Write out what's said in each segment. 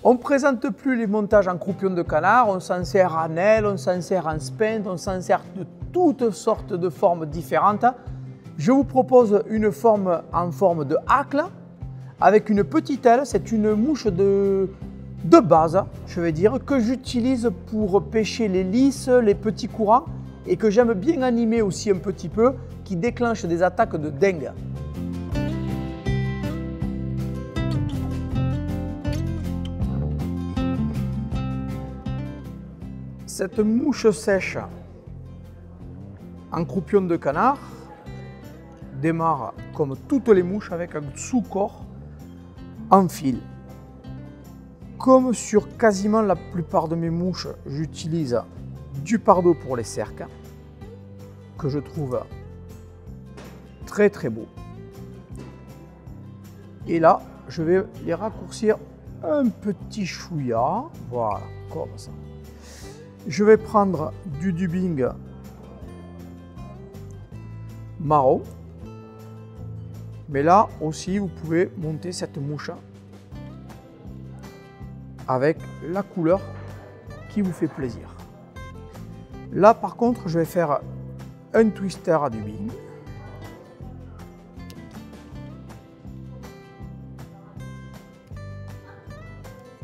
On ne présente plus les montages en croupion de canard, on s'en sert en aile, on s'en sert en spinte, on s'en sert de toutes sortes de formes différentes. Je vous propose une forme en forme de hacle avec une petite aile. C'est une mouche de base, je vais dire, que j'utilise pour pêcher les lisses, les petits courants et que j'aime bien animer aussi un petit peu, qui déclenche des attaques de dengue. Cette mouche sèche en croupion de canard démarre comme toutes les mouches avec un sous-corps en fil. Comme sur quasiment la plupart de mes mouches, j'utilise du pardot pour les cercles, que je trouve très très beau. Et là, je vais les raccourcir un petit chouïa, voilà, comme ça. Je vais prendre du dubbing marron, mais là aussi vous pouvez monter cette mouche avec la couleur qui vous fait plaisir. Là par contre je vais faire un twister à dubbing.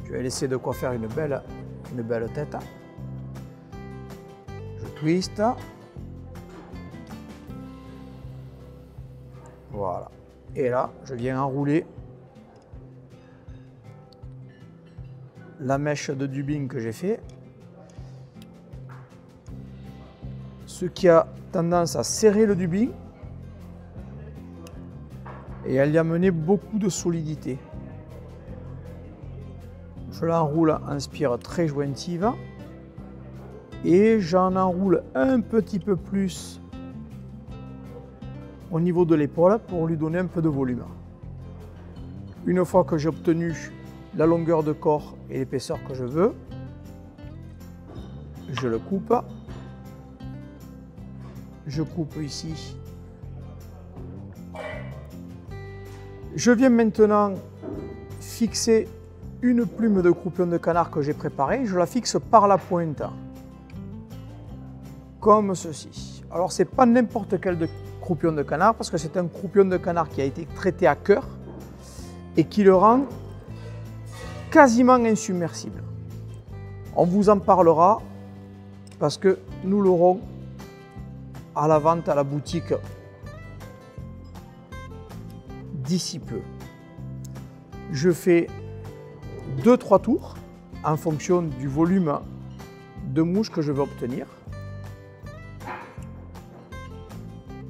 Je vais laisser de quoi faire une belle tête. Twist. Voilà. Et là, je viens enrouler la mèche de dubbing que j'ai fait. Ce qui a tendance à serrer le dubbing et à y amener beaucoup de solidité. Je l'enroule en spire très jointive. Et j'en enroule un petit peu plus au niveau de l'épaule pour lui donner un peu de volume. Une fois que j'ai obtenu la longueur de corps et l'épaisseur que je veux, je le coupe. Je coupe ici. Je viens maintenant fixer une plume de croupion de canard que j'ai préparée. Je la fixe par la pointe. Comme ceci. Alors c'est pas n'importe quel croupion de canard parce que c'est un croupion de canard qui a été traité à cœur et qui le rend quasiment insubmersible. On vous en parlera parce que nous l'aurons à la vente à la boutique d'ici peu. Je fais 2-3 tours en fonction du volume de mouche que je veux obtenir.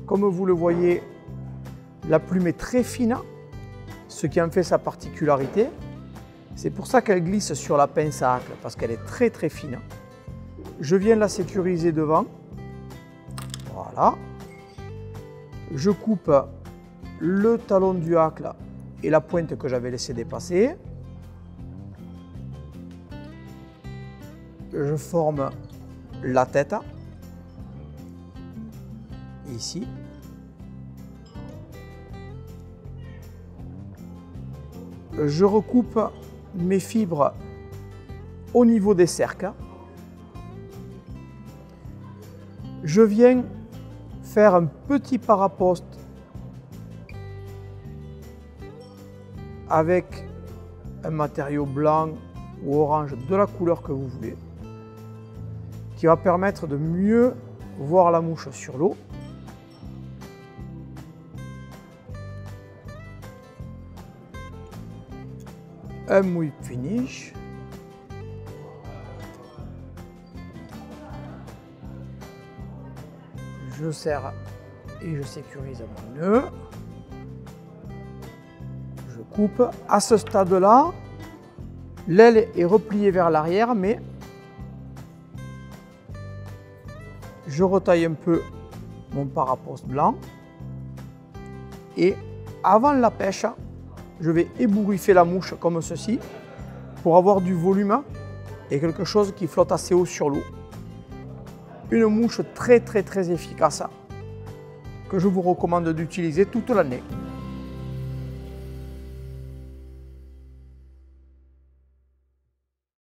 Comme vous le voyez, la plume est très fine, ce qui en fait sa particularité. C'est pour ça qu'elle glisse sur la pince à hacle, parce qu'elle est très très fine. Je viens la sécuriser devant. Voilà. Je coupe le talon du hacle et la pointe que j'avais laissé dépasser. Je forme la tête. Ici. Je recoupe mes fibres au niveau des cercles. Je viens faire un petit paraposte avec un matériau blanc ou orange de la couleur que vous voulez, qui va permettre de mieux voir la mouche sur l'eau. Un mouille finish. Je serre et je sécurise mon nœud. Je coupe. À ce stade-là, l'aile est repliée vers l'arrière, mais je retaille un peu mon paraposte blanc. Et avant la pêche, je vais ébouriffer la mouche comme ceci pour avoir du volume et quelque chose qui flotte assez haut sur l'eau. Une mouche très efficace que je vous recommande d'utiliser toute l'année.